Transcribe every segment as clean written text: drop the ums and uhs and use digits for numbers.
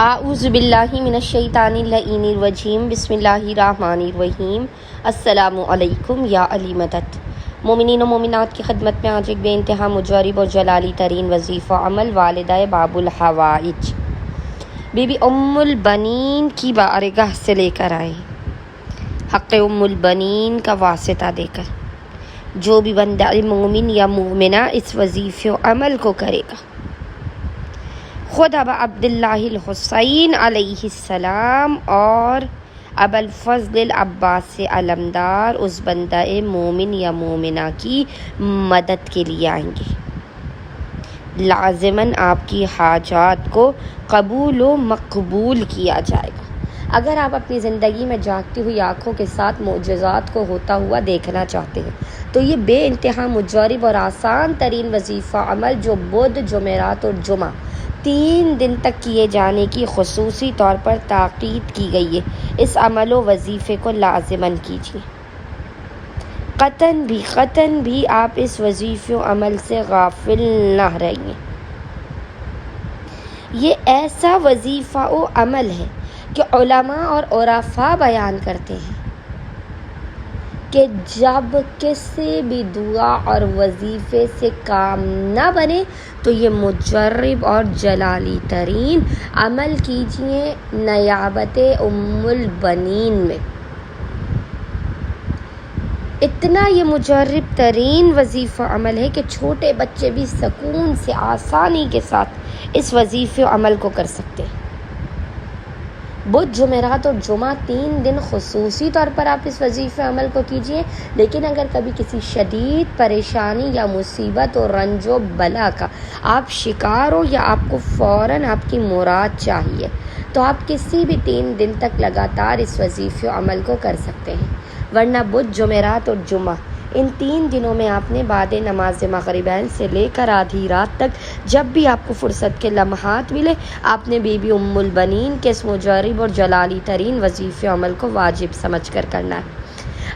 اعوذ باللہ من الشیطان اللعین الرجیم بسم اللہ الرحمن الرحیم۔ السلام علیکم یا علی مدد۔ مومنین و مومنات کی خدمت میں آج ایک بے انتہا مجرب اور جلالی ترین وظیفہ عمل والدہ باب الحوائج بی بی ام البنین کی بارگاہ سے لے کر آئے، حق ام البنین کا واسطہ دے کر جو بھی بندہ مومن یا مومنہ اس وظیفے و عمل کو کرے گا، خود ابا عبداللہ الحسین علیہ السلام اور ابا الفضل العباس علمدار اس بندہ مومن یا مومنہ کی مدد کے لیے آئیں گے۔ لازماً آپ کی حاجات کو قبول و مقبول کیا جائے گا۔ اگر آپ اپنی زندگی میں جاگتی ہوئی آنکھوں کے ساتھ معجزات کو ہوتا ہوا دیکھنا چاہتے ہیں تو یہ بے انتہا مجرب اور آسان ترین وظیفہ عمل جو بدھ، جمعرات اور جمعہ 3 دن تک کیے جانے کی خصوصی طور پر تاکید کی گئی ہے، اس عمل و وظیفے کو لازماً کیجیے۔ قطعاً بھی آپ اس وظیفے و عمل سے غافل نہ رہیے۔ یہ ایسا وظیفہ و عمل ہے کہ علماء اور عرفاء بیان کرتے ہیں کہ جب کسی بھی دعا اور وظیفے سے کام نہ بنے تو یہ مجرب اور جلالی ترین عمل کیجیے نیابت ام البنین میں۔ اتنا یہ مجرب ترین وظیفہ عمل ہے کہ چھوٹے بچے بھی سکون سے آسانی کے ساتھ اس وظیفے عمل کو کر سکتے ہیں۔ بدھ، جمعرات اور جمعہ 3 دن خصوصی طور پر آپ اس وظیفہ عمل کو کیجیے، لیکن اگر کبھی کسی شدید پریشانی یا مصیبت اور رنج و بلا کا آپ شکار ہو یا آپ کو فوراً آپ کی مراد چاہیے تو آپ کسی بھی 3 دن تک لگاتار اس وظیفہ عمل کو کر سکتے ہیں، ورنہ بدھ، جمعرات اور جمعہ ان 3 دنوں میں آپ نے بعد نماز مغربین سے لے کر آدھی رات تک جب بھی آپ کو فرصت کے لمحات ملے آپ نے بی بی ام البنین کے اس مجرب اور جلالی ترین وظیفہ عمل کو واجب سمجھ کر کرنا ہے۔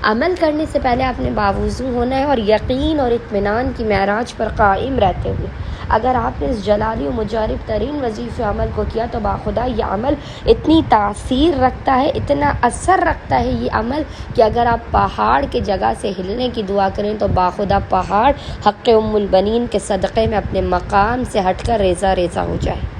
عمل کرنے سے پہلے آپ نے باوضو ہونا ہے اور یقین اور اطمینان کی معراج پر قائم رہتے ہوئے اگر آپ نے اس جلالی و مجرب ترین وظیفہ عمل کو کیا تو باخدا یہ عمل اتنی تاثیر رکھتا ہے، اتنا اثر رکھتا ہے یہ عمل کہ اگر آپ پہاڑ کی جگہ سے ہلنے کی دعا کریں تو باخدا پہاڑ حق ام البنین کے صدقے میں اپنے مقام سے ہٹ کر ریزہ ریزہ ہو جائے۔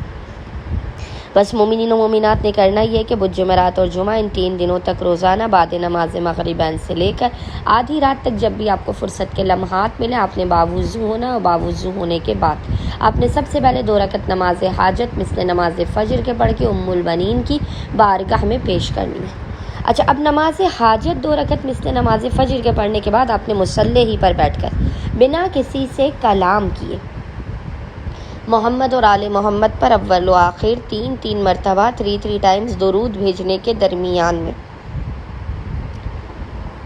بس مومنین و مومنات نے کرنا یہ کہ بدھ، جمعرات اور جمعہ ان 3 دنوں تک روزانہ بعد نماز مغربین سے لے کر آدھی رات تک جب بھی آپ کو فرصت کے لمحات ملے آپ نے باوضو ہونا اور باوضو ہونے کے بعد آپ نے سب سے پہلے 2 رکعت نماز حاجت مثل نماز فجر کے پڑھ کے ام البنین کی بارگاہ میں پیش کرنی ہے۔ اچھا، اب نماز حاجت 2 رکعت مثل نماز فجر کے پڑھنے کے بعد آپ نے مصلی ہی پر بیٹھ کر بنا کسی سے کلام کیے محمد اور آل محمد پر اول و آخر 3 مرتبہ 3 ٹائمز درود بھیجنے کے درمیان میں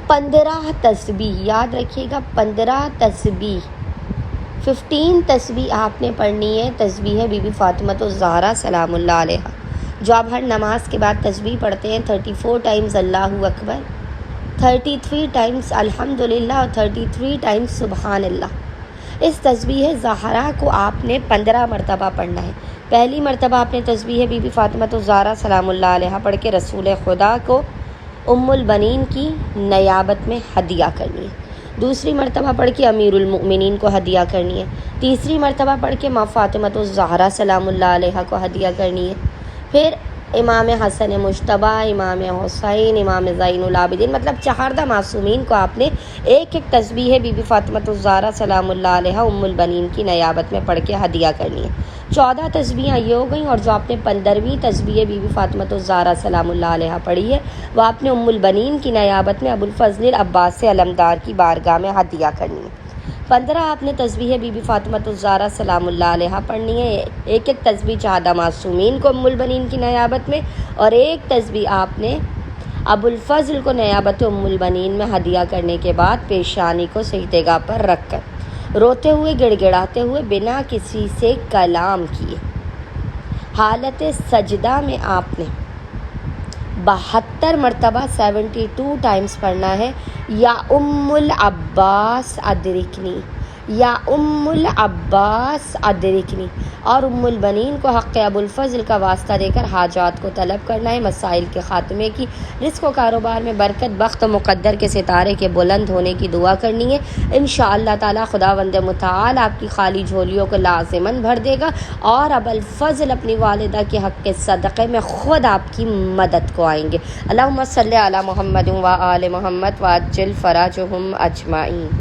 15 تسبیح، یاد رکھیے گا 15 تسبیح، 15 تسبیح آپ نے پڑھنی ہے۔ تسبیح بی بی فاطمہ الزہرا سلام اللہ علیہا جو آپ ہر نماز کے بعد تسبیح پڑھتے ہیں، 34 ٹائمز اللہ اکبر، 33 ٹائمز الحمدللہ اور 33 ٹائمز سبحان اللہ۔ اس تسبیح زہرا کو آپ نے 15 مرتبہ پڑھنا ہے۔ پہلی مرتبہ آپ نے تسبیح بی بی فاطمہ الزہرا سلام اللہ علیہا پڑھ کے رسول خدا کو ام البنین کی نیابت میں ہدیہ کرنی ہے۔ دوسری مرتبہ پڑھ کے امیر المؤمنین کو ہدیہ کرنی ہے۔ تیسری مرتبہ پڑھ کے ماں فاطمہ الزہرا سلام اللہ علیہا کو ہدیہ کرنی ہے۔ پھر امام حسن مجتبیٰ، امام حسین، امام زین العابدین مطلب 4 معصومین کو آپ نے ایک تسبیح بی بی فاطمہ الزہرا سلام اللہ علیہا ام البنین کی نیابت میں پڑھ کے ہدیہ کرنی ہے۔ 14 تسبیحیں یہ ہو گئیں، اور جو آپ نے 15ویں تسبیح بی بی فاطمہ الزہرا سلام اللہ علیہا پڑھی ہے وہ آپ نے ام البنین کی نیابت میں ابو الفضل العباس علمدار کی بارگاہ میں ہدیہ کرنی ہے۔ 15 آپ نے تسبیح بی بی فاطمہ الزہرا سلام اللہ علیہا پڑھنی ہے، ایک تسبیح 14 معصومین کو ام البنین کی نیابت میں، اور ایک تسبیح آپ نے ابو الفضل کو نیابت ام البنین میں ہدیہ کرنے کے بعد پیشانی کو سجدہ پر رکھ کر روتے ہوئے گڑ گڑاتے ہوئے بنا کسی سے کلام کیے حالت سجدہ میں آپ نے 72 مرتبہ 72 ٹائمز پڑھنا ہے، یا ام العباس ادرکنی، یا ام العباس ادرکنی، اور ام البنین کو حق ابو الفضل کا واسطہ دے کر حاجات کو طلب کرنا ہے، مسائل کے خاتمے کی، رزق و کاروبار میں برکت، بخت و مقدر کے ستارے کے بلند ہونے کی دعا کرنی ہے۔ انشاءاللہ تعالی خداوند متعال آپ کی خالی جھولیوں کو لازماً بھر دے گا، اور ابو الفضل اپنی والدہ کے حق کے صدقے میں خود آپ کی مدد کو آئیں گے۔ اللہم صلی علی محمد و آل محمد وعجل فرجہم اجمعین۔